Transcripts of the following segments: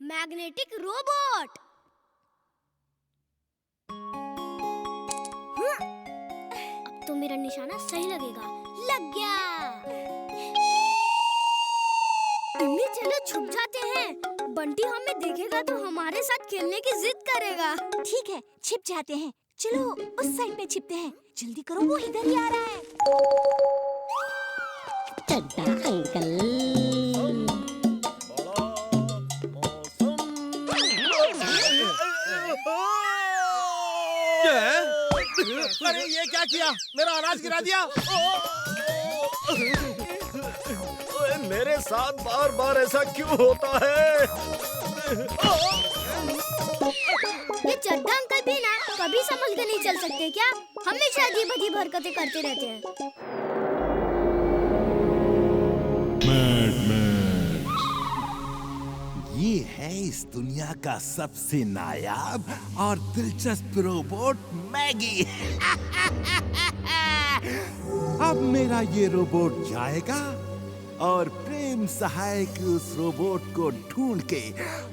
Magnetic robot. अब तो मेरा निशाना सही लगेगा। लग गया। इनमें चलो छुप जाते हैं। बंटी हमें देखेगा तो हमारे साथ खेलने की जिद करेगा। ठीक है, छिप जाते हैं। चलो उस साइड में छिपते हैं। जल्दी करो, वो इधर ही आ रहा है। चड्डा अंकल। अरे ये क्या किया? मेरा अनाज गिरा दिया। मेरे साथ बार बार ऐसा क्यों होता है? ये चड्डा अंकल भी ना कभी संभल के नहीं चल सकते क्या? हमेशा अजीब अजीब हरकतें करते रहते हैं। ये है इस दुनिया का सबसे नायाब और दिलचस्प रोबोट मैगी। अब मेरा ये रोबोट जाएगा और प्रेम सहाय के उस रोबोट को ढूंढ के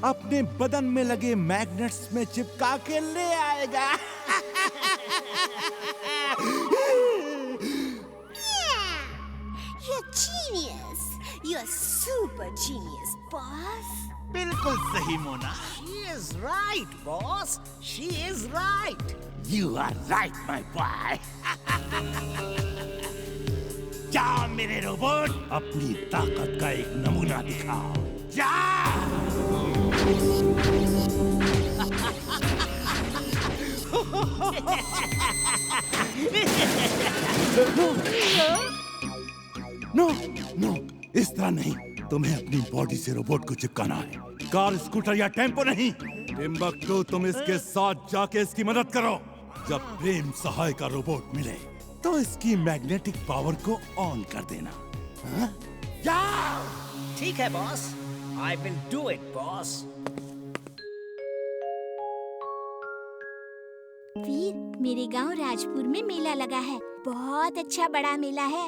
अपने बदन में लगे मैग्नेट्स में चिपका के ले आएगा। You're genius. You're super genius, boss. बिल्कुल सही Mona. She is right, boss. She is right. You are right, my boy. जाओ मेरे रोबोट, अपनी ताकत का एक नमूना दिखाओ। जाओ। नो, नो, इस तरह नहीं। तुम्हें अपनी बॉडी से रोबोट को चिपकाना है। कार, स्कूटर या टेम्पो नहीं। टिम्बकटू, तुम इसके साथ जाके इसकी मदद करो। जब प्रेम सहाय का रोबोट मिले तो इसकी मैग्नेटिक पावर को ऑन कर देना। हाँ? जाओ। ठीक है, boss. I will do it, boss. वीर, मेरे गांव राजपुर में मेला लगा है। बहुत अच्छा बड़ा मेला है,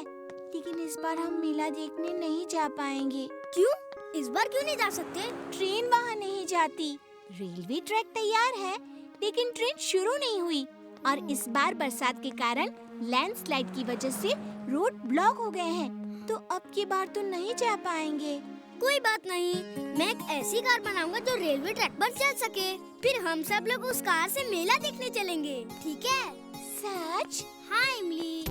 लेकिन इस बार हम मेला देखने नहीं जा पाएंगे। क्यों? इस बार क्यों नहीं जा सकते? ट्रेन वहाँ नहीं जाती। रेलवे ट्रैक तैयार है, लेकिन ट्रेन शुरू नहीं हुई। और इस बार बरसात के कारण लैंडस्लाइड की वजह से रोड ब्लॉक हो गए हैं, तो अब की बार तो नहीं जा पाएंगे। कोई बात नहीं, मैं एक ऐसी कार बनाऊंगा जो रेलवे ट्रैक पर चल सके। फिर हम सब लोग उस कार से मेला देखने चलेंगे, ठीक है? सच? हाँ इमली।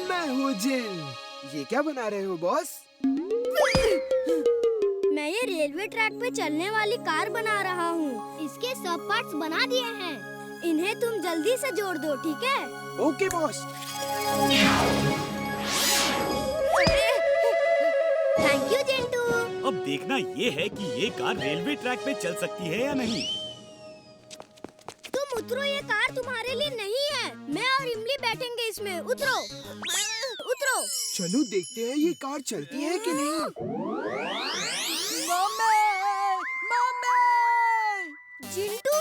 मैं हूँ जिन। ये क्या बना रहे हो बॉस? मैं ये रेलवे ट्रैक पे चलने वाली कार बना रहा हूँ। इसके सब पार्ट्स बना दिए हैं। इन्हें तुम जल्दी से जोड़ दो, ठीक है? Okay boss. Thank you Chintu. अब देखना ये है कि ये कार रेलवे ट्रैक पे चल सकती है या नहीं। तुम उतरो, ये कार तुम्हारे लिए नहीं है। मैं और इमली बैठेंगे इसमें। उतरो, उतरो। चलो देखते हैं ये कार चलती है कि नहीं। चिंटू,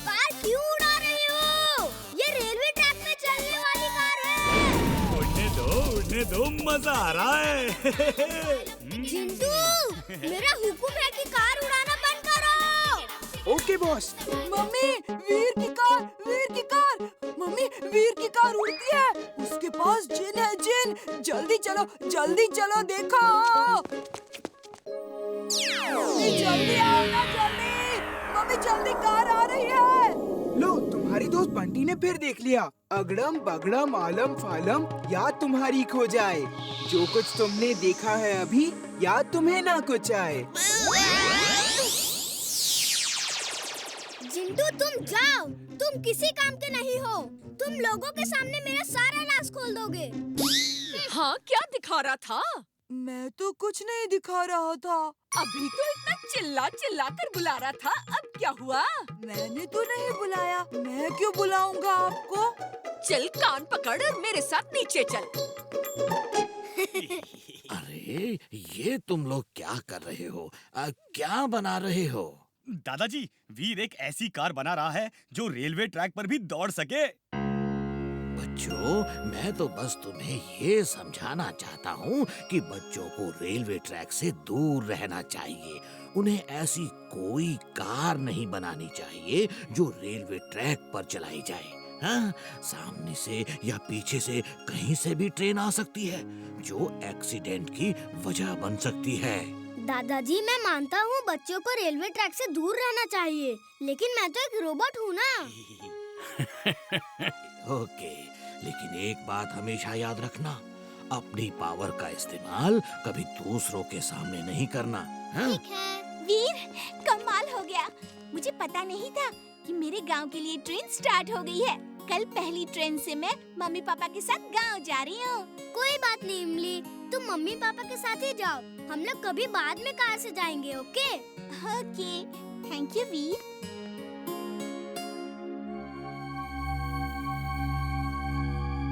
कार क्यों उड़ा रहे हो? ये रेलवे ट्रैक पे चलने वाली कार है। उड़ने दो, मजा आ रहा है। चिंटू, मेरा हुक्म है कि कार उड़ाना बंद करो। Okay boss. मम्मी, वीर की कार, वीर की कार। मम्मी, वीर की कार उड़ती है। उसके पास जिन है, जिन। जल्दी चलो देखो। जल्दी आओ ना, जल्दी। मम्मी जल्दी, कार आ रही है। लो, तुम्हारी दोस्त बंटी ने फिर देख लिया। अगड़म बगड़म आलम फालम, याद तुम्हारी खो जाए। जो कुछ तुमने देखा है अभी, याद तुम्हें ना कुछ आए। चिंटू तुम जाओ, तुम किसी काम के नहीं हो। तुम लोगों के सामने मेरा सारा राज खोल दोगे। हाँ, क्या दिखा रहा था? मैं तो कुछ नहीं दिखा रहा था। अभी तो इतना चिल्ला कर बुला रहा था, अब क्या हुआ? मैंने तो नहीं बुलाया। मैं क्यों बुलाऊंगा आपको? चल कान पकड़ और मेरे साथ नीचे चल। अरे ये तुम लोग क्या कर रहे हो? क्या बना रहे हो? दादाजी, वीर एक ऐसी कार बना रहा है जो रेलवे ट्रैक पर भी दौड़ सके। बच्चों, मैं तो बस तुम्हें ये समझाना चाहता हूँ कि बच्चों को रेलवे ट्रैक से दूर रहना चाहिए। उन्हें ऐसी कोई कार नहीं बनानी चाहिए जो रेलवे ट्रैक पर चलाई जाए। हाँ, सामने से या पीछे से कहीं से भी ट्रेन आ सकती है जो एक्सीडेंट की वजह बन सकती है। दादाजी, मैं मानता हूँ बच्चों को रेलवे ट्रैक से दूर रहना चाहिए, लेकिन मैं तो एक रोबोट हूँ ना। ओके, लेकिन एक बात हमेशा याद रखना, अपनी पावर का इस्तेमाल कभी दूसरों के सामने नहीं करना। हाँ? ठीक है। वीर, कमाल हो गया। मुझे पता नहीं था कि मेरे गांव के लिए ट्रेन स्टार्ट हो गई है। कल पहली ट्रेन से मैं मम्मी पापा के साथ गांव जा रही हूँ। कोई बात नहीं इमली, तुम मम्मी पापा के साथ ही जाओ। हम लोग कभी बाद में कार से जाएंगे। ओके? ओके, थैंक यू वीर।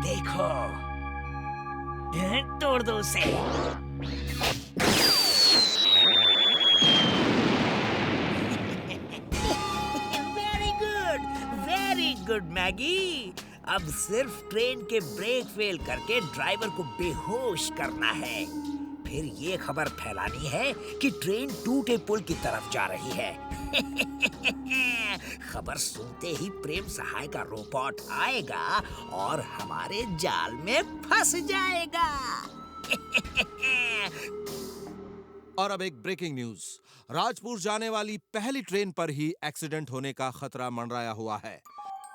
देखो, तोड़ दो उसे। Very good Maggi. अब सिर्फ ट्रेन के ब्रेक फेल करके ड्राइवर को बेहोश करना है। फिर ये खबर फैलानी है कि ट्रेन टूटे पुल की तरफ जा रही है। खबर सुनते ही प्रेम सहाय का रोबोट आएगा और हमारे जाल में फंस जाएगा। और अब एक ब्रेकिंग न्यूज। राजपुर जाने वाली पहली ट्रेन पर ही एक्सीडेंट होने का खतरा मंडराया हुआ है।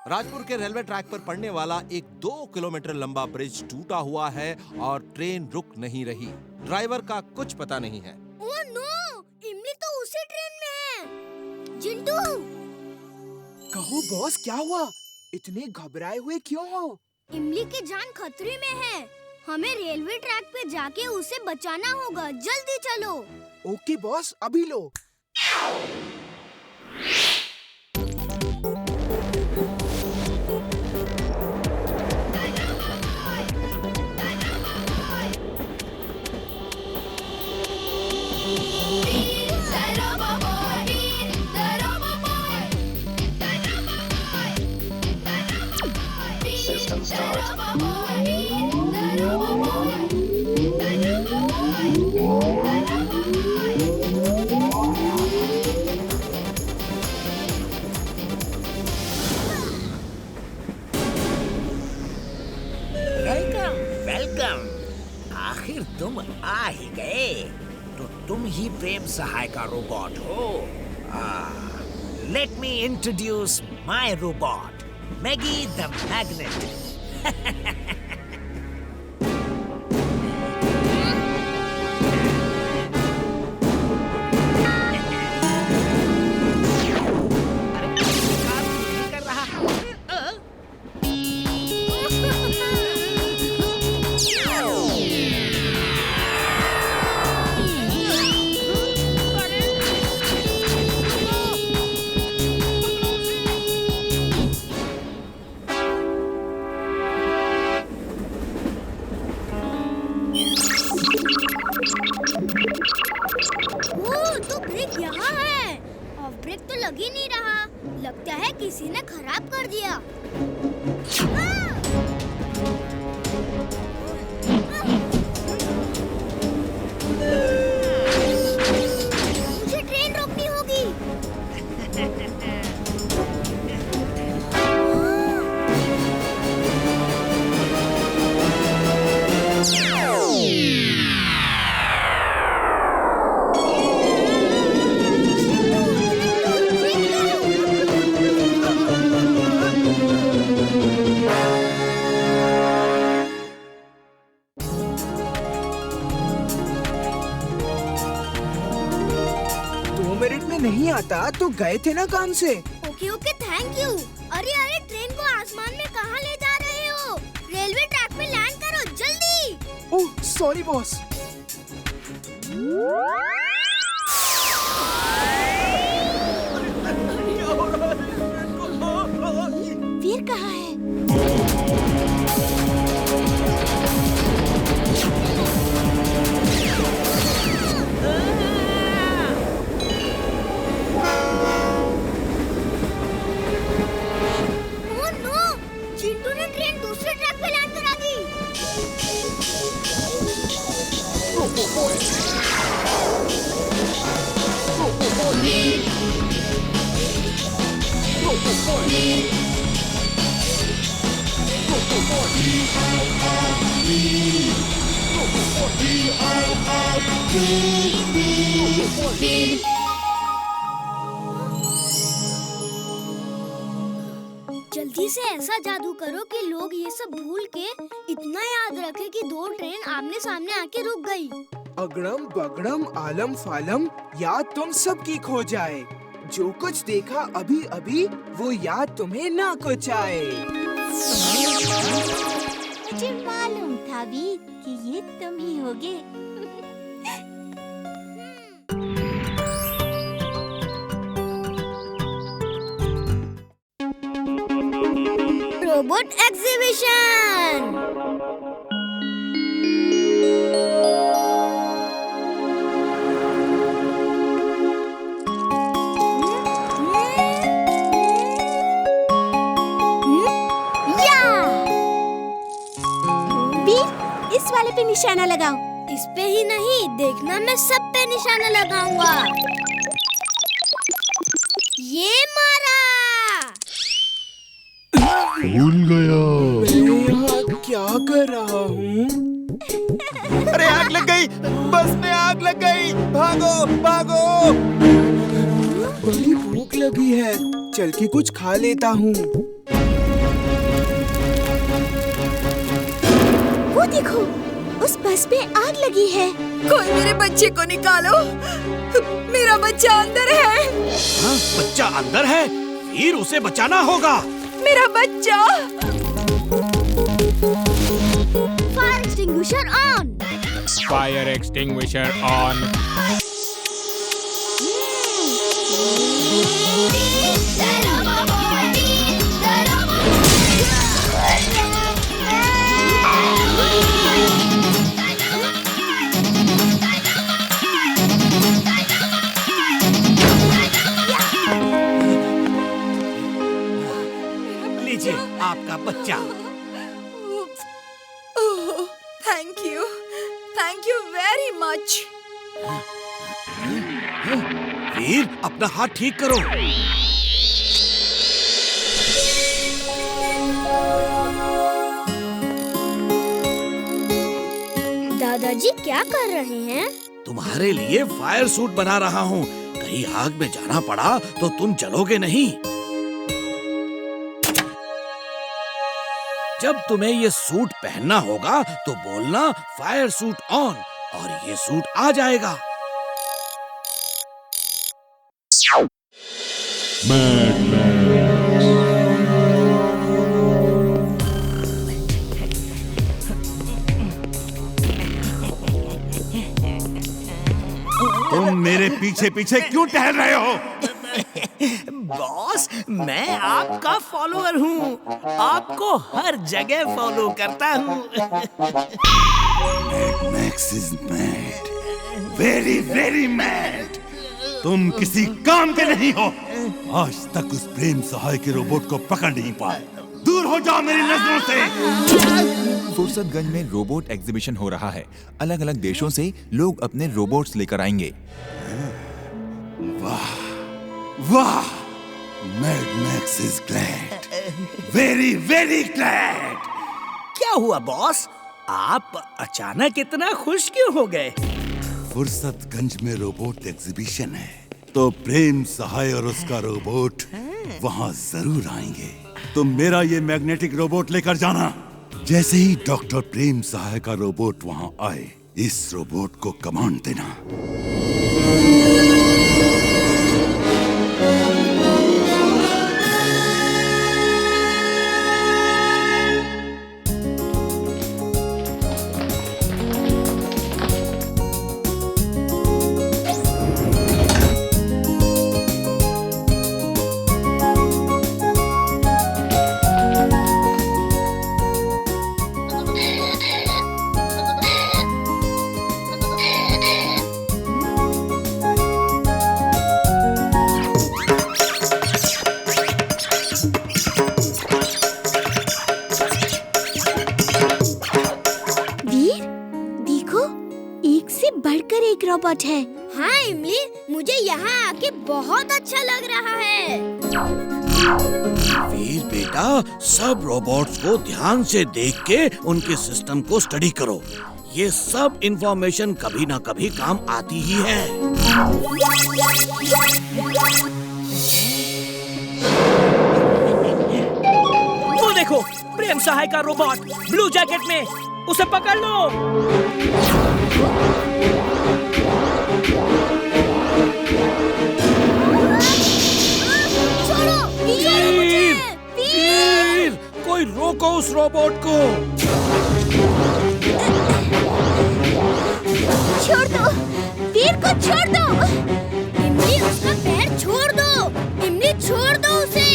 राजपुर के रेलवे ट्रैक पर पड़ने वाला एक 2 किलोमीटर लंबा ब्रिज टूटा हुआ है और ट्रेन रुक नहीं रही। ड्राइवर का कुछ पता नहीं है। ओह नो, इमली तो उसी ट्रेन में है। जिंटू, कहो बॉस, क्या हुआ? इतने घबराए हुए क्यों हो? इमली की जान खतरे में है। हमें रेलवे ट्रैक पे जाके उसे बचाना होगा। जल्दी चलो। ओके बॉस, अभी लो। वेलकम। आखिर तुम आ ही गए। तो तुम ही प्रेम सहाय का रोबोट हो। Let me introduce my robot, Maggi the magnet. लग ही नहीं रहा। लगता है किसी ने खराब कर दिया। मुझे ट्रेन रोकनी होगी। नहीं आता तो गए थे ना काम से। Okay okay, thank you. अरे अरे, ट्रेन को आसमान में कहाँ ले जा रहे हो? रेलवे ट्रैक पे लैंड करो जल्दी। Oh sorry boss. जल्दी से ऐसा जादू करो कि लोग ये सब भूल के इतना याद रखे कि दो ट्रेन आमने सामने आके रुक गई। अगड़म बगड़म आलम फालम याद तुम सबकी खो जाए। जो कुछ देखा अभी अभी वो याद तुम्हें ना कुचाए। मुझे मालूम था वीर कि ये तुम ही होगे। Robot exhibition. वीर, इस वाले पे निशाना लगाओ। इस पे ही नहीं, देखना मैं सब पे निशाना लगाऊंगा। ये मारा। भूल गया। मैं यहाँ क्या कर रहा हूँ? अरे आग लग गई, बस में आग लग गई, भागो भागो। बड़ी भूख लगी है, चल के कुछ खा लेता हूँ। वो देखो, उस बस पे आग लगी है। कोई मेरे बच्चे को निकालो, मेरा बच्चा अंदर है। हाँ, बच्चा अंदर है, फिर उसे बचाना होगा। मेरा बच्चा। Fire extinguisher on. Fire extinguisher on. लीजिए आपका बच्चा। Thank you very much. Veer, अपना हाथ ठीक करो। दादाजी क्या कर रहे हैं? तुम्हारे लिए फायर सूट बना रहा हूँ। कहीं आग में जाना पड़ा तो तुम जलोगे नहीं। जब तुम्हें ये सूट पहनना होगा तो बोलना फायर सूट ऑन और ये सूट आ जाएगा। तुम मेरे पीछे पीछे क्यों टहल रहे हो? बॉस, मैं आपका फॉलोअर हूँ, आपको हर जगह फॉलो करता हूँ। Max is mad, very very mad. तुम किसी काम के नहीं हो। आज तक उस प्रेम सहाय के रोबोट को पकड़ नहीं पाए। दूर हो जाओ मेरी नजरों से। फुर्सतगंज में रोबोट एग्जीबिशन हो रहा है। अलग अलग देशों से लोग अपने रोबोट्स लेकर आएंगे। वाह वाह, mad max is glad, very very glad. क्या हुआ बॉस, आप अचानक इतना खुश क्यों हो गए? फुर्सतगंज में रोबोट एग्जीबिशन है तो प्रेम सहाय और उसका रोबोट वहाँ जरूर आएंगे। तुम मेरा ये मैग्नेटिक रोबोट लेकर जाना। जैसे ही डॉक्टर प्रेम सहाय का रोबोट वहाँ आए, इस रोबोट को कमांड देना। रोबोट है। हाँ इमली, मुझे यहाँ आके बहुत अच्छा लग रहा है। वीर बेटा, सब रोबोट्स को ध्यान से देख के उनके सिस्टम को स्टडी करो। ये सब इंफॉर्मेशन कभी ना कभी काम आती ही है। वो देखो, प्रेम सहाय का रोबोट ब्लू जैकेट में, उसे पकड़ लो। वीर, कोई रोको उस रोबोट को। छोड़ दो, वीर को छोड़ दो। इमली, उसका पैर छोड़ दो। इमली, छोड़ दो उसे।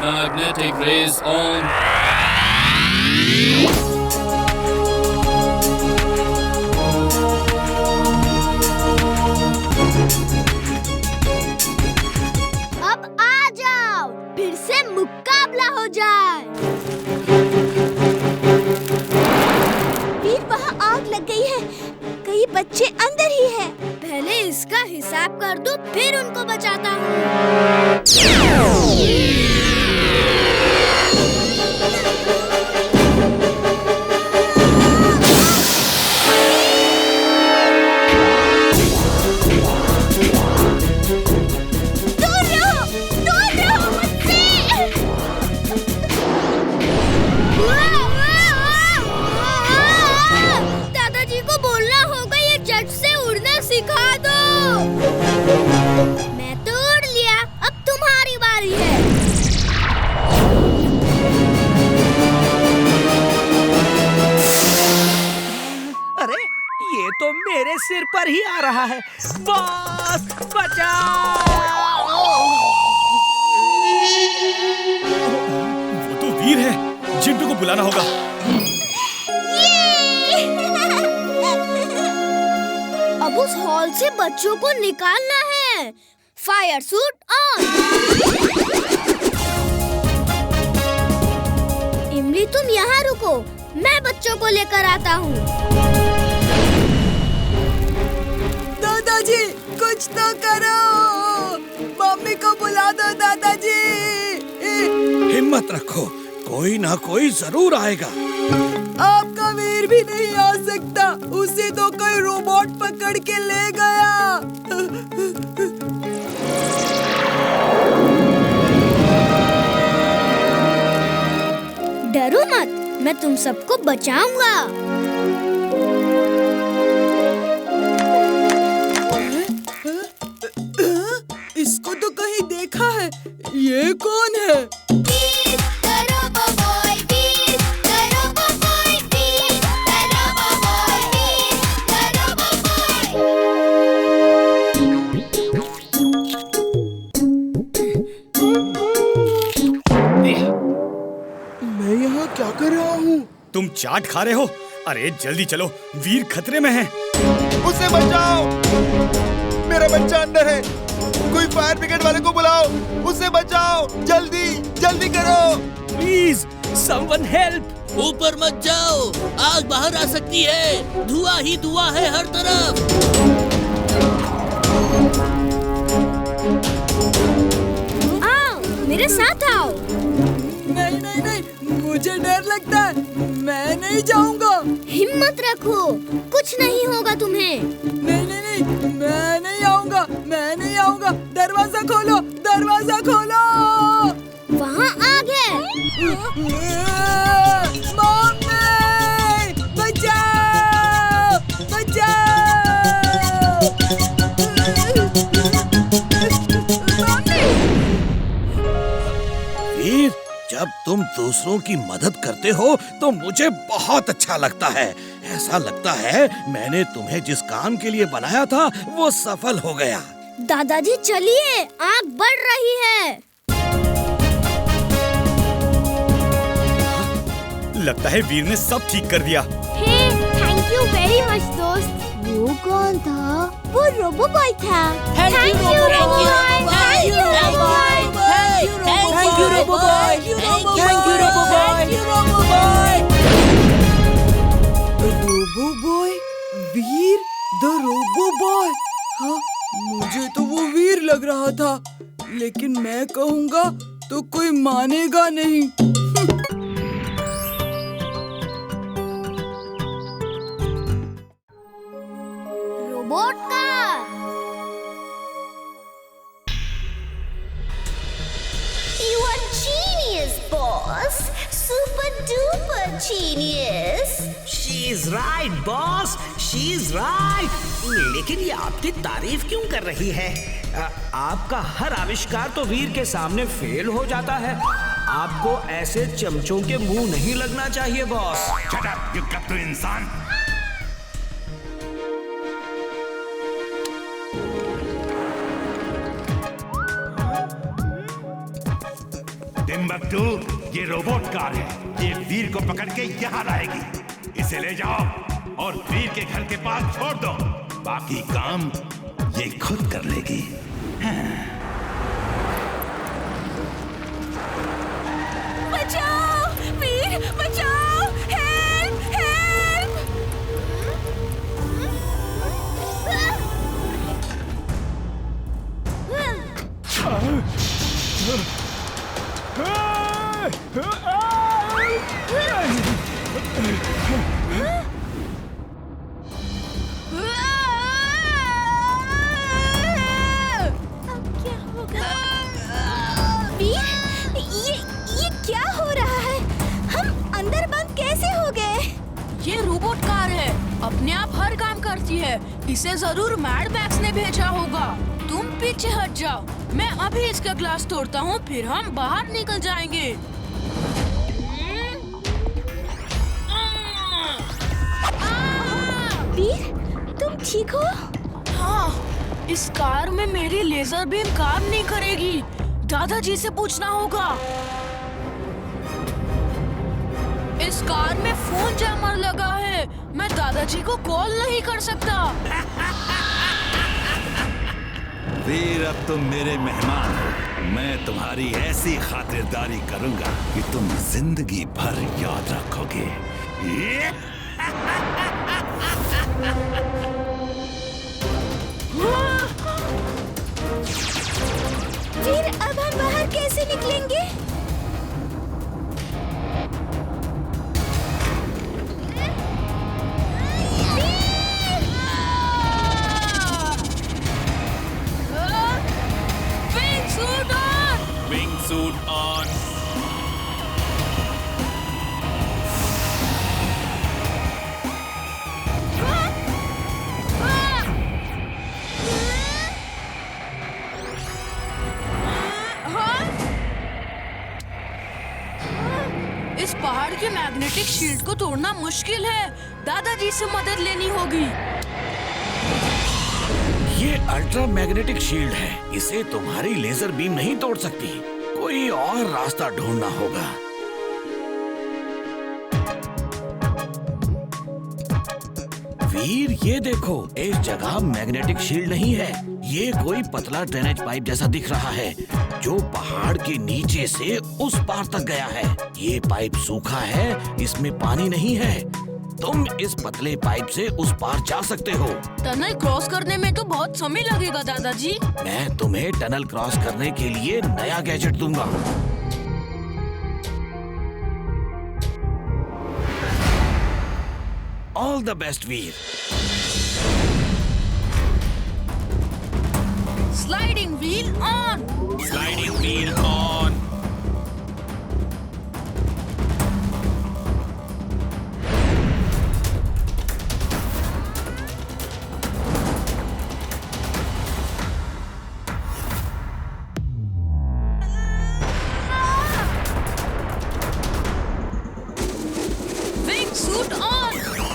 Magnetic rays on. अब आ जाओ, फिर से मुकाबला हो जाए। वीर, वहाँ आग लग गई है, कई बच्चे अंदर ही हैं। पहले इसका हिसाब कर दो, फिर उनको बचाता हूँ। दादाजी को बोलना होगा ये झट से उड़ना सिखा दो। मैं तो उड़ लिया, अब तुम्हारी बारी है। अरे, ये तो मेरे सिर पर ही आ रहा है। बॉस, बचाओ! वो तो वीर है, चिंटू को बुलाना होगा। अब उस हॉल से बच्चों को निकालना है। Fire suit on. इमली, तुम यहाँ रुको, मैं बच्चों को लेकर आता हूँ। दादाजी, कुछ तो करो। मम्मी को बुला दो दादाजी। हिम्मत रखो, कोई ना कोई जरूर आएगा। आपका वीर भी नहीं आ सकता, उसे तो कोई रोबोट पकड़ के ले गया। डरो मत, मैं तुम सबको बचाऊंगा। इसको तो कहीं देखा है, ये कौन है? मैं यहाँ क्या कर रहा हूँ? तुम चाट खा रहे हो? अरे जल्दी चलो, वीर खतरे में है। उसे बचाओ, मेरा बच्चा अंदर है। कोई फायर ब्रिगेड वाले को बुलाओ, उसे बचाओ, जल्दी जल्दी करो। Please, someone help. ऊपर मत जाओ, आग बाहर आ सकती है। धुआं ही धुआं है हर तरफ। आओ, मेरे साथ आओ। नहीं नहीं नहीं, मुझे डर लगता है, मैं नहीं जाऊंगा। हिम्मत रखो, कुछ नहीं होगा तुम्हें। नहीं नहीं नहीं, मैं नहीं आऊंगा, मैं नहीं आऊंगा। दरवाजा खोलो, दरवाजा खोलो। वहाँ आग है। मम्मी, बचाओ, बचाओ। वीर, जब तुम दूसरों की मदद करते हो तो मुझे बहुत अच्छा लगता है। ऐसा लगता है मैंने तुम्हें जिस काम के लिए बनाया था वो सफल हो गया। दादाजी चलिए, आग बढ़ रही है। लगता है वीर ने सब ठीक कर दिया। थैंक यू वेरी मच दोस्त। वो कौन था? वो रोबो बॉय था। Thank you robo boy. Thank you robo boy. Thank you robo boy. Thank you robo boy. Robo boy, Veer the robo boy. हाँ, मुझे तो वो वीर लग रहा था, लेकिन मैं कहूँगा तो कोई मानेगा नहीं। Robot car. You are genius, boss. Super duper genius. She's right, boss. She's right. लेकिन ये आपकी तारीफ क्यों कर रही है? आपका हर आविष्कार तो वीर के सामने फेल हो जाता है। आपको ऐसे चमचों के मुंह नहीं लगना चाहिए, बॉस। Shut up, you कत्तू इंसान। टिम्बकटू, ये रोबोट कार है। ये वीर को पकड़ के यहाँ लाएगी। इसे ले जाओ और वीर के घर के पास छोड़ दो। बाकी काम ये खुद कर लेगी। बचाओ, वीर, बचाओ, हेल्प, हेल्प। ये क्या हो रहा है? हम अंदर बंद कैसे हो गए? ये रोबोट कार है, अपने आप हर काम करती है। इसे जरूर मैड मैक्स ने भेजा होगा। तुम पीछे हट जाओ, मैं अभी इसका ग्लास तोड़ता हूँ, फिर हम बाहर निकल जाएंगे। वीर, तुम ठीक हो? हाँ, इस कार में मेरी लेजर बीम काम नहीं करेगी। दादाजी से पूछना होगा। इस कार में फोन जैमर लगा है, मैं दादाजी को कॉल नहीं कर सकता। वीर, अब तुम मेरे मेहमान हो। मैं तुम्हारी ऐसी खातिरदारी करूंगा कि तुम जिंदगी भर याद रखोगे। वीर, अब हम बाहर कैसे निकलेंगे? Wingsuit on. इस पहाड़ के मैग्नेटिक शील्ड को तोड़ना मुश्किल है। दादाजी से मदद लेनी होगी। ये अल्ट्रा मैग्नेटिक शील्ड है, इसे तुम्हारी लेजर बीम नहीं तोड़ सकती। कोई और रास्ता ढूंढना होगा। वीर, ये देखो, इस जगह मैग्नेटिक शील्ड नहीं है। ये कोई पतला ड्रेनेज पाइप जैसा दिख रहा है जो पहाड़ के नीचे से उस पार तक गया है। ये पाइप सूखा है, इसमें पानी नहीं है। तुम इस पतले पाइप से उस पार जा सकते हो। टनल क्रॉस करने में तो बहुत समय लगेगा दादाजी। मैं तुम्हें टनल क्रॉस करने के लिए नया गैजेट दूंगा। All the best Veer. Sliding wheel on. Sliding wheel on. Wing suit on.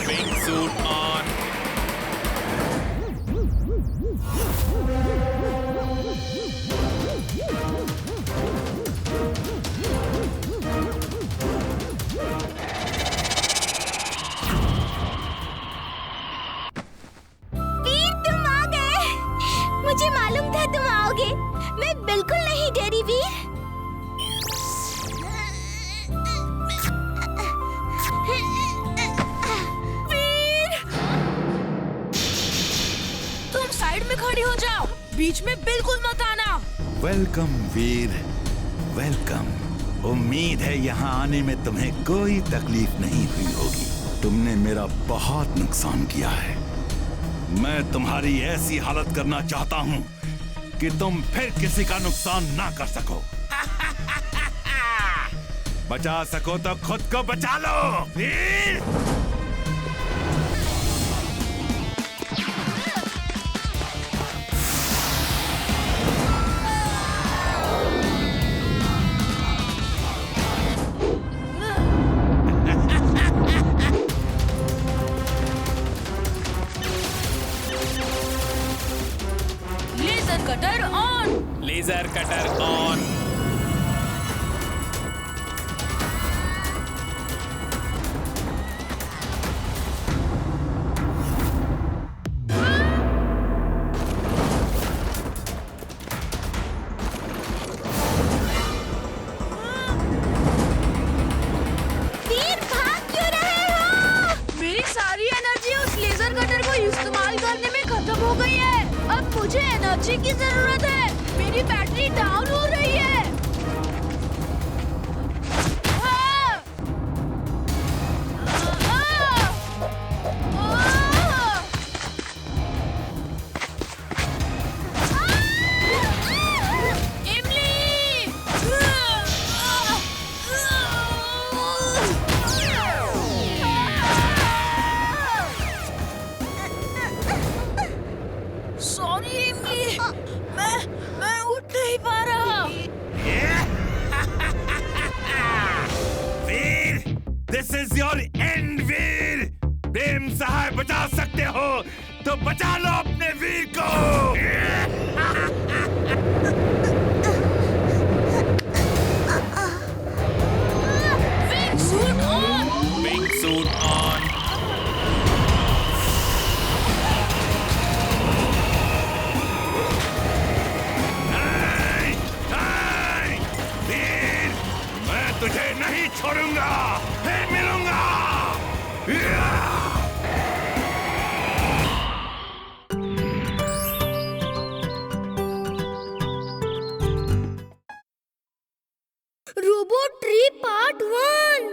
Wing suit on. Veer, तुम आ गए। मुझे मालूम था तुम आओगे। मैं बिल्कुल नहीं डरी वीर। वीर, तुम साइड में खड़ी हो जाओ, बीच में बिल्कुल मत आना। वेलकम वीर, वेलकम। उम्मीद है यहाँ आने में तुम्हें कोई तकलीफ नहीं हुई होगी। तुमने मेरा बहुत नुकसान किया है। मैं तुम्हारी ऐसी हालत करना चाहता हूँ कि तुम फिर किसी का नुकसान ना कर सको। बचा सको तो खुद को बचा लो Veer. Laser cutter on. Laser cutter on. Veer, भाग क्यों रहे हो? मेरी सारी एनर्जी उस लेजर कटर को इस्तेमाल करने में खत्म हो गई है। अब मुझे एनर्जी की जरूरत है। मेरी बैटरी डाउन हो रही है। हाँ! सॉरी इमली, मैं उठ नहीं पा रहा। Veer, this is your end Veer. Prem Sahay बचा सकते हो तो बचा लो अपने वीर को। Wing suit on. Wing suit on. Veer, मैं तुझे नहीं छोड़ूंगा, फिर मिलूंगा। Robot tree part 1।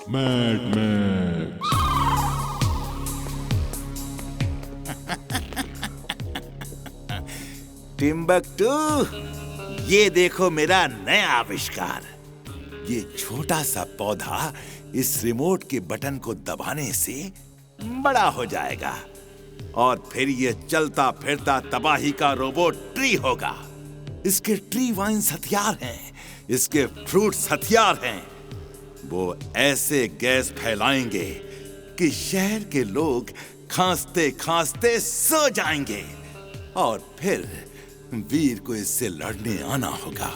Mad Max. Timbuktu, ये देखो मेरा नया आविष्कार। ये छोटा सा पौधा इस रिमोट के बटन को दबाने से बड़ा हो जाएगा और फिर ये चलता फिरता तबाही का रोबोट ट्री होगा। इसके ट्री वाइन्स हथियार हैं, इसके फ्रूट्स हथियार हैं। वो ऐसे गैस फैलाएंगे कि शहर के लोग खांसते खांसते सो जाएंगे और फिर वीर को इससे लड़ने आना होगा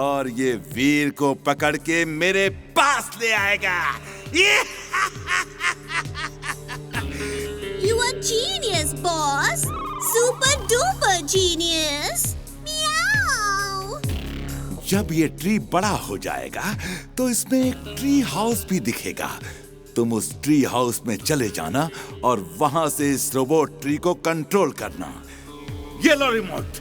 और ये वीर को पकड़ के मेरे पास ले आएगा। You are genius, boss. Super duper genius. Meow. जब ये ट्री बड़ा हो जाएगा तो इसमें एक ट्री हाउस भी दिखेगा। तुम उस ट्री हाउस में चले जाना और वहां से इस रोबोट ट्री को कंट्रोल करना। ये लो remote.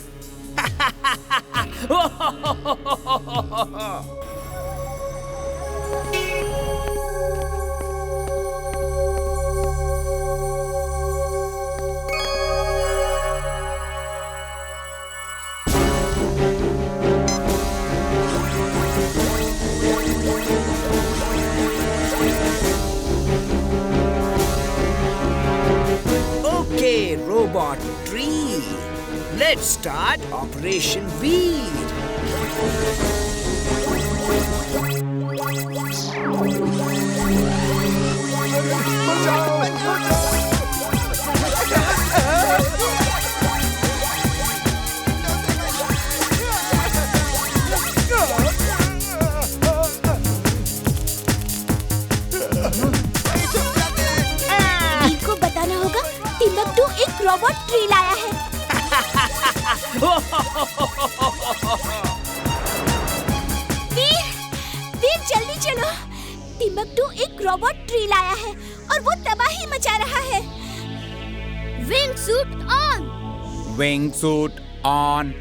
Okay, Robot Tree. Let's start Operation Weed. Veer को बताना होगा टिम्बकटू एक रोबोट ट्री लाया है। वीर जल्दी चलो, टिम्बकटू एक रोबोट ट्री लाया है और वो तबाही मचा रहा है। Wing suit on. Wing suit on.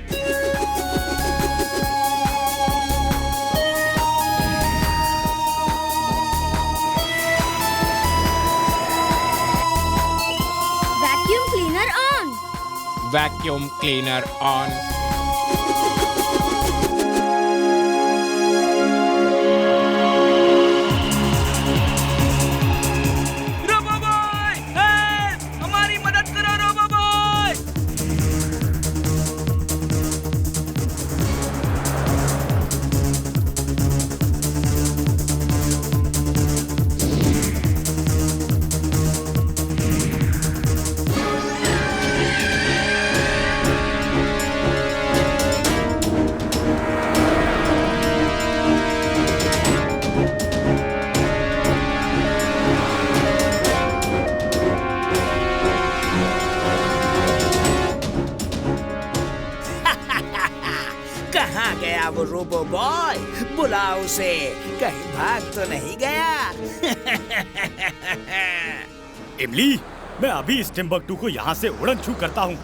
Vacuum cleaner on. Vacuum cleaner on. Roboboy, हमारी मदद करो रोबोबॉय। कहाँ गया वो रोबो बॉय? बुलाओ उसे, कहीं भाग तो नहीं गया? इमली, मैं अभी इस टिम्बकटू को यहाँ से उड़न छू करता हूँ।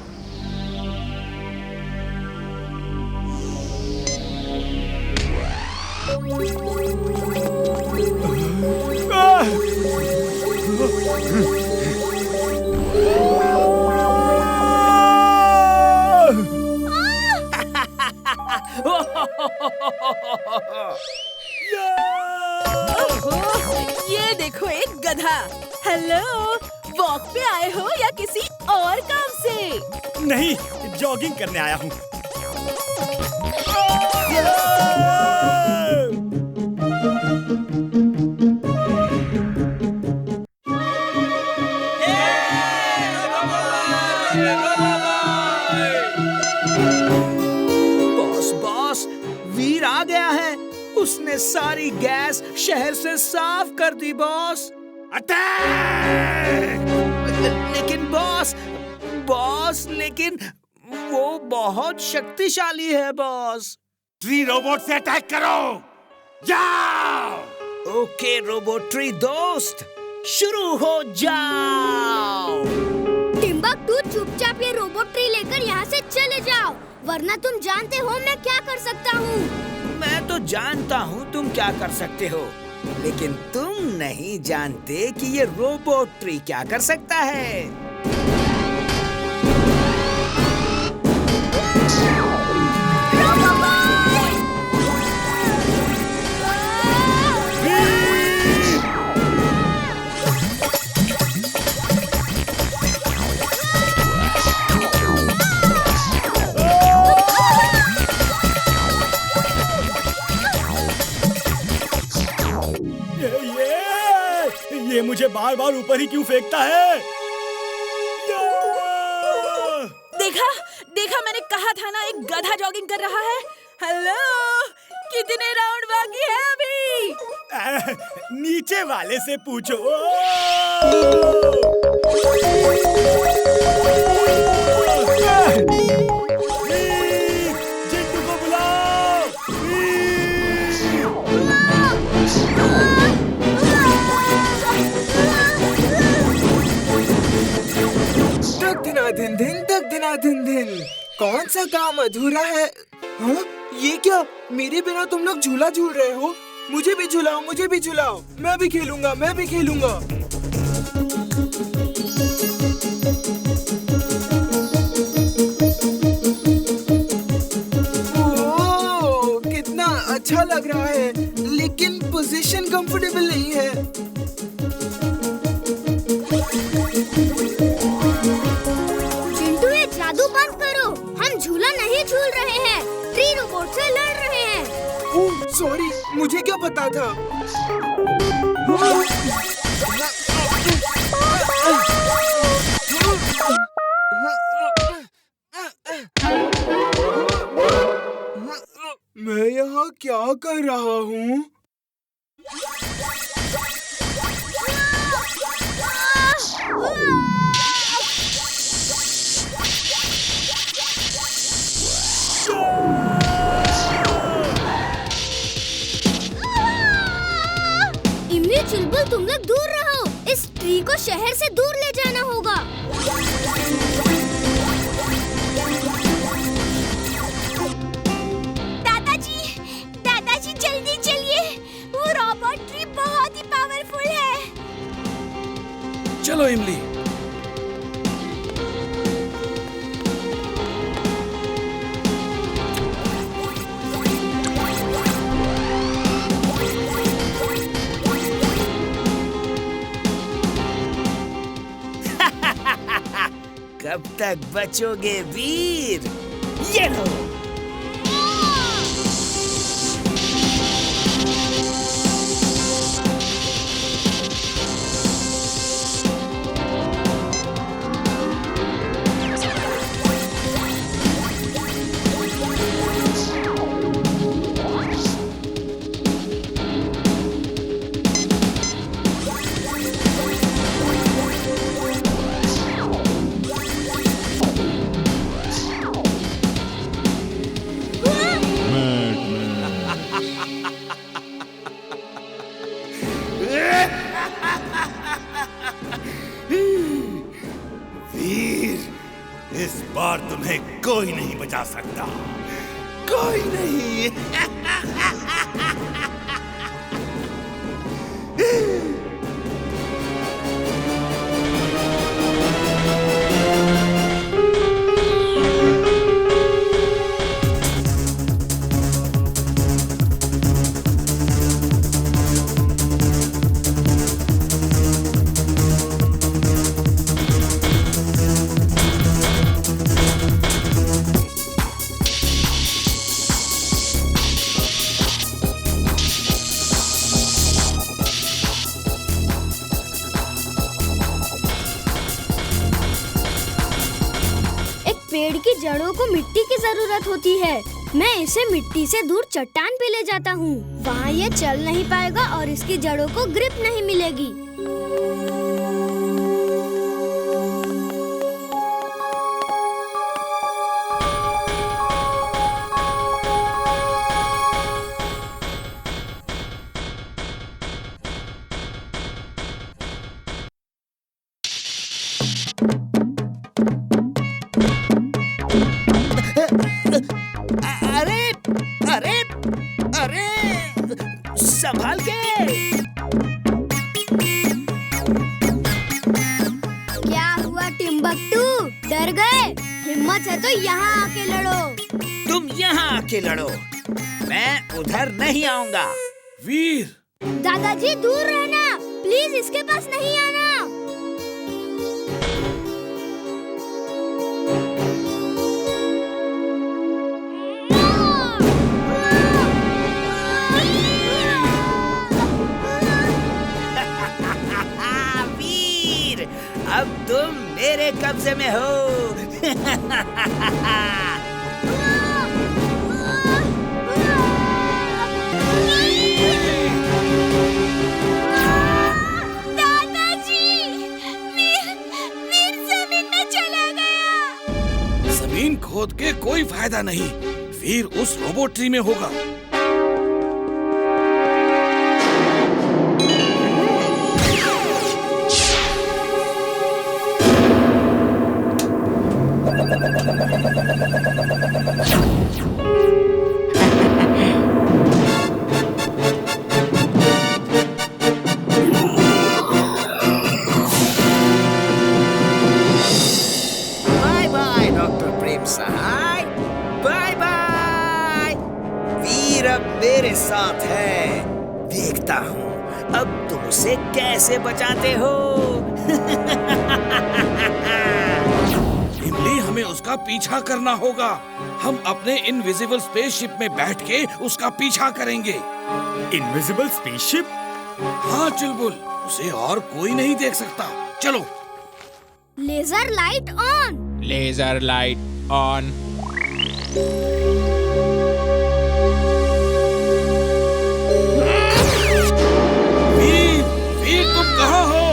ये देखो एक गधा। हेलो, वॉक पे आए हो या किसी और काम से? नहीं, जॉगिंग करने आया हूँ। बॉस, वीर आ गया है। उसने सारी गैस शहर से साफ कर दी बॉस। लेकिन लेकिन वो बहुत शक्तिशाली है बॉस। ट्री रोबोट से अटैक करो, जाओ। ओके रोबोट ट्री दोस्त, शुरू हो जाओ। टिम्बकटू, चुपचाप ये रोबोट ट्री लेकर यहाँ से चले जाओ, वरना तुम जानते हो मैं क्या कर सकता हूँ। मैं तो जानता हूँ तुम क्या कर सकते हो, लेकिन तुम नहीं जानते कि ये रोबोट ट्री क्या कर सकता है। ये मुझे बार बार ऊपर ही क्यों फेंकता है? देखा मैंने कहा था ना, एक गधा जॉगिंग कर रहा है। हेलो, कितने राउंड बाकी है अभी? नीचे वाले से पूछो। जिंटू को बुलाओ। तक दिन कौन सा काम अधूरा है? हाँ, ये क्या, मेरे बिना तुम लोग झूला झूल रहे हो? मुझे भी झुलाओ, मुझे भी झुलाओ। मैं भी खेलूंगा, मैं भी खेलूंगा। ओह, कितना अच्छा लग रहा है, लेकिन पोजीशन कंफर्टेबल नहीं है। चिंटू, ये जादू बंद करो। हम झूला नहीं झूल रहे हैं, ट्री रोबोट से लड़ रहे हैं। ओह सॉरी, मुझे क्या पता था। मैं यहाँ क्या कर रहा हूँ? इमली, चुलबुल, तुम लोग दूर रहो। इस ट्री को शहर से दूर ले जाना होगा। दादाजी जल्दी चलिए, वो रोबोट ट्री बहुत ही पावरफुल है। चलो इमली। कब तक बचोगे वीर? ये लो। इस बार तुम्हें कोई नहीं बचा सकता, कोई नहीं। पेड़ की जड़ों को मिट्टी की जरूरत होती है। मैं इसे मिट्टी से दूर चट्टान पे ले जाता हूँ। वहाँ ये चल नहीं पाएगा और इसकी जड़ों को ग्रिप नहीं मिलेगी। संभाल के। क्या हुआ टिम्बकटू, डर गए? हिम्मत है तो यहाँ आके लड़ो। तुम यहाँ आके लड़ो, मैं उधर नहीं आऊंगा। वीर, दादाजी दूर रहना, प्लीज इसके पास नहीं आना। अब तुम मेरे कब्जे में हो। दादाजी, वीर जमीन में चला गया। जमीन खोद के कोई फायदा नहीं, वीर उस रोबोट ट्री में होगा। साथ है। देखता हूँ अब तुम उसे कैसे बचाते हो। इमली, हमें उसका पीछा करना होगा। हम अपने इनविजिबल स्पेसशिप में बैठ के उसका पीछा करेंगे। Invisible spaceship? हाँ चुलबुल, उसे और कोई नहीं देख सकता। चलो। Laser light on. Laser light on. Veer, तुम कहाँ हो?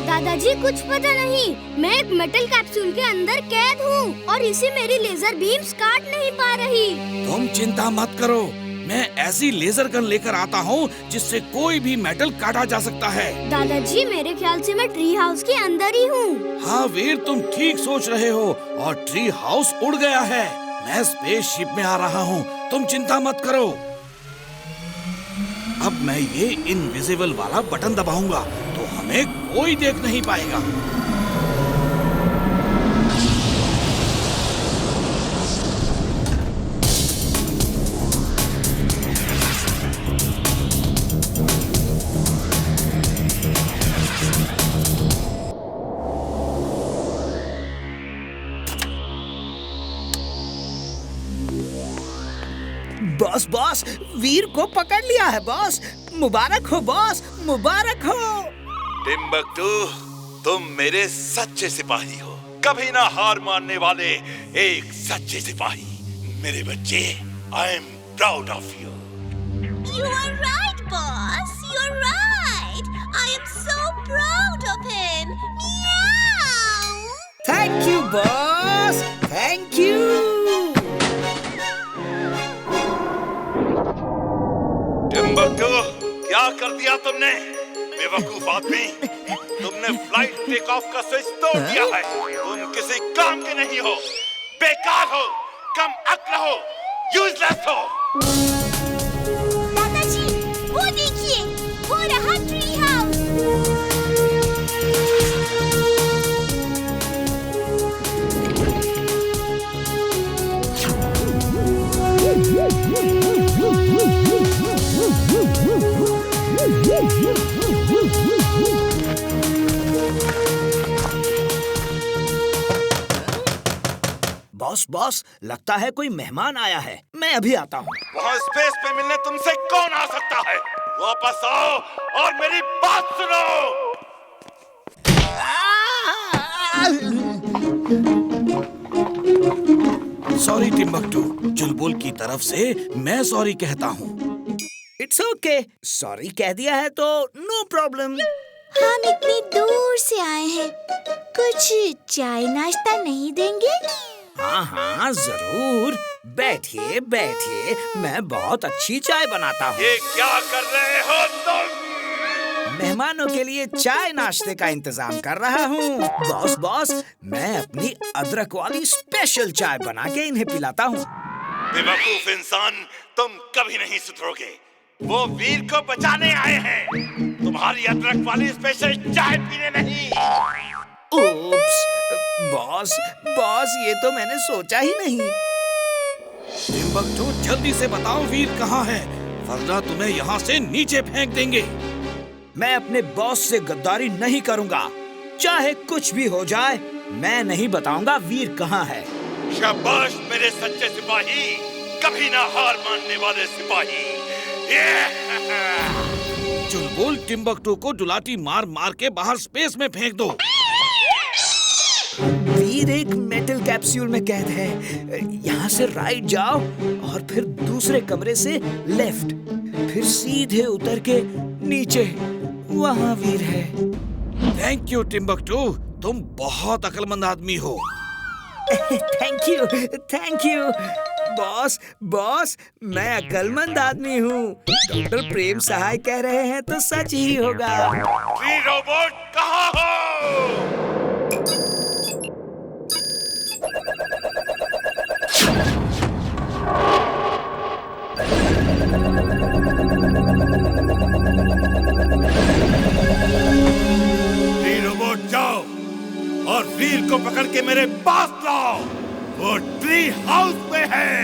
दादाजी कुछ पता नहीं, मैं एक मेटल कैप्सूल के अंदर कैद हूँ और इसे मेरी लेजर बीम्स काट नहीं पा रही। तुम चिंता मत करो, मैं ऐसी लेजर गन लेकर आता हूँ जिससे कोई भी मेटल काटा जा सकता है। दादाजी मेरे ख्याल से मैं ट्री हाउस के अंदर ही हूँ। हाँ वीर, तुम ठीक सोच रहे हो और ट्री हाउस उड़ गया है। मैं स्पेसशिप में आ रहा हूँ, तुम चिंता मत करो। अब मैं ये इनविजिबल वाला बटन दबाऊंगा तो हमें कोई देख नहीं पाएगा। बॉस, वीर को पकड़ लिया है बॉस। मुबारक हो बॉस, मुबारक हो। टिम्बक्टू, तुम मेरे सच्चे सिपाही हो, कभी ना हार मानने वाले एक सच्चे सिपाही। मेरे बच्चे, I am proud of you. You are right, boss. You're right. I am so proud of him. Meow. Thank you boss, thank you. Timbuktu, क्या कर दिया तुमने? बेवकूफ आदमी, तुमने फ्लाइट टेक ऑफ का स्विच तोड़ दिया है। तुम किसी काम के नहीं हो, बेकार हो, कम अक्ल हो, यूजलेस हो। दादाजी, वो देखिए, वो रहा ट्री हाउस। बॉस, लगता है कोई मेहमान आया है। मैं अभी आता हूँ। वहाँ स्पेस पे मिलने तुमसे कौन आ सकता है? वापस आओ और मेरी बात सुनो। सॉरी टिम्बक्टू, चुलबुल की तरफ से मैं सॉरी कहता हूँ। इट्स ओके, सॉरी कह दिया है तो नो प्रॉब्लम। हम इतनी दूर से आए हैं, कुछ चाय नाश्ता नहीं देंगे? हाँ जरूर, बैठिए बैठिए, मैं बहुत अच्छी चाय बनाता हूँ। ये क्या कर रहे हो तुम? मेहमानों के लिए चाय नाश्ते का इंतजाम कर रहा हूँ। बॉस, मैं अपनी अदरक वाली स्पेशल चाय बना के इन्हें पिलाता हूँ। बेवकूफ इंसान, तुम कभी नहीं सुधरोगे। वो वीर को बचाने आए हैं, तुम्हारी अदरक वाली स्पेशल चाय पीने नहीं। उप्स, बॉस, ये तो मैंने सोचा ही नहीं। टिम्बक्टू, जल्दी से बताओ वीर कहाँ है, वरना तुम्हें यहाँ से नीचे फेंक देंगे। मैं अपने बॉस से गद्दारी नहीं करूँगा, चाहे कुछ भी हो जाए। मैं नहीं बताऊंगा वीर कहाँ है। शाबाश मेरे सच्चे सिपाही, कभी ना हार मानने वाले सिपाही। चुलबुल, टिम्बक्टू को डुलाटी मार मार के बाहर स्पेस में फेंक दो। वीर एक मेटल कैप्सूल में कैद है। यहाँ से राइट जाओ और फिर दूसरे कमरे से लेफ्ट, फिर सीधे उतर के नीचे, वहाँ वीर है। थैंक यू टिम्बक्टू, तुम बहुत अक्लमंद आदमी हो। थैंक यू बॉस, मैं अक्लमंद आदमी हूँ। डॉक्टर प्रेम सहाय कह रहे हैं तो सच ही होगा। वीर रोबोट कहाँ हो? वीर रोबोट जाओ और वीर को पकड़ के मेरे पास लाओ। वो ट्री हाउस में है,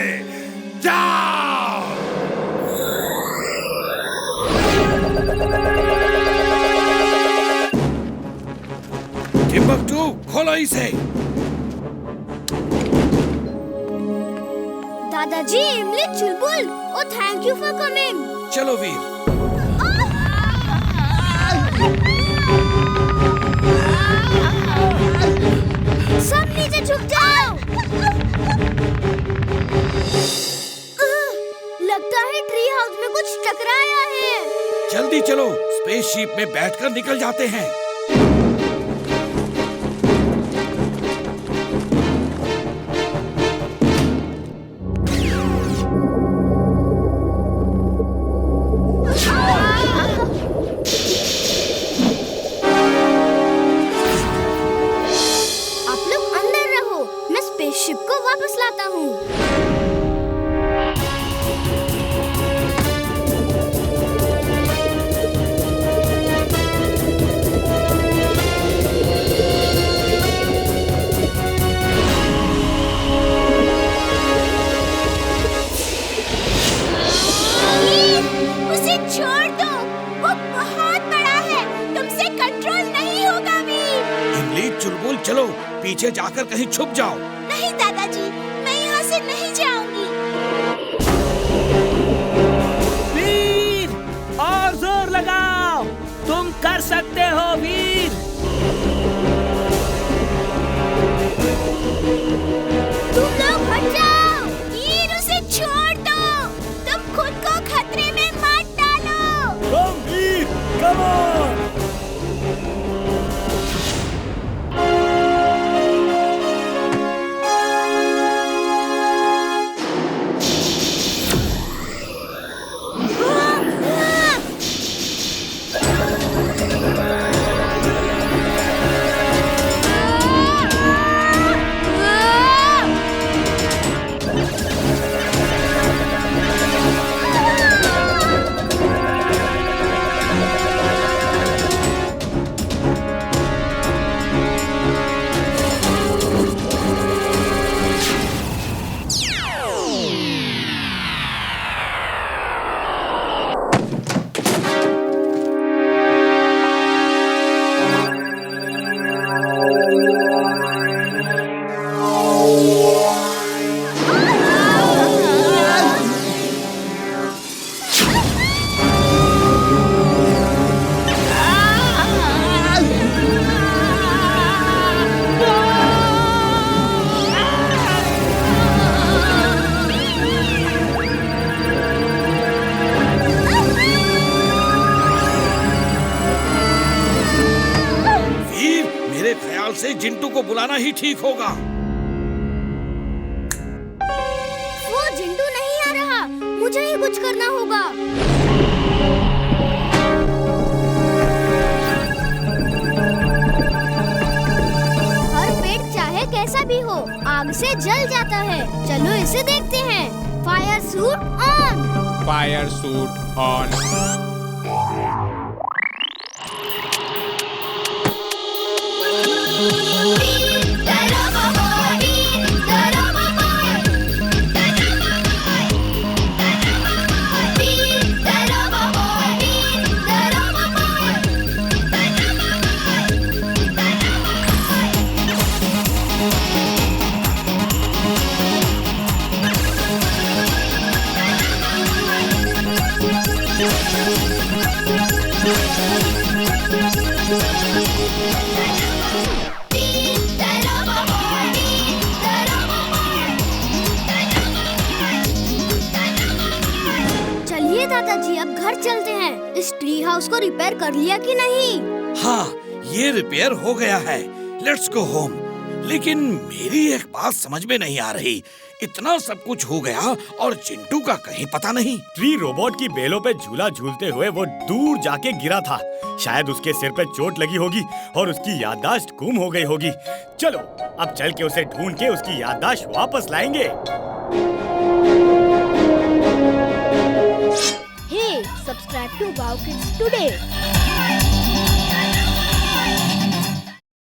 जाओ। टिम्बकटू, खोलो इसे। दादाजी, इमली, चुलबुल, oh thank you for coming. चलो वीर। सब नीचे झुक जाओ। लगता है ट्री हाउस में कुछ टकराया है। जल्दी चलो, स्पेसशिप में बैठकर निकल जाते हैं। शिप को वापस लाता हूँ। उसे छोड़ दो, वो बहुत बड़ा है, तुमसे कंट्रोल नहीं होगा वीर। इमली, चुलबुल, चलो पीछे जाकर कहीं छुप जाओ। नहीं दादाजी, मैं यहाँ से नहीं जाऊंगी। वीर, और जोर लगाओ, तुम कर सकते हो वीर। तुम लोग हट जाओ, वीर उसे छोड़ दो, तुम खुद को खतरे में मत डालो। कम वीर, कम ऑन। से जिंटू को बुलाना ही ठीक होगा। वो जिंटू नहीं आ रहा, मुझे ही कुछ करना होगा। हर पेड़ चाहे कैसा भी हो, आग से जल जाता है। चलो इसे देखते हैं। Fire suit on. Fire suit on. चलिए दादाजी, अब घर चलते हैं। इस ट्री हाउस को रिपेयर कर लिया कि नहीं? हाँ, ये रिपेयर हो गया है। Let's go home. लेकिन मेरी एक बात समझ में नहीं आ रही, इतना सब कुछ हो गया और चिंटू का कहीं पता नहीं। ट्री रोबोट की बेलों पे झूला झूलते हुए वो दूर जाके गिरा था। शायद उसके सिर पे चोट लगी होगी और उसकी याददाश्त गुम हो गई होगी। चलो अब चल के उसे ढूंढ के उसकी याददाश्त वापस लाएंगे। Hey, subscribe to Wow Kids today.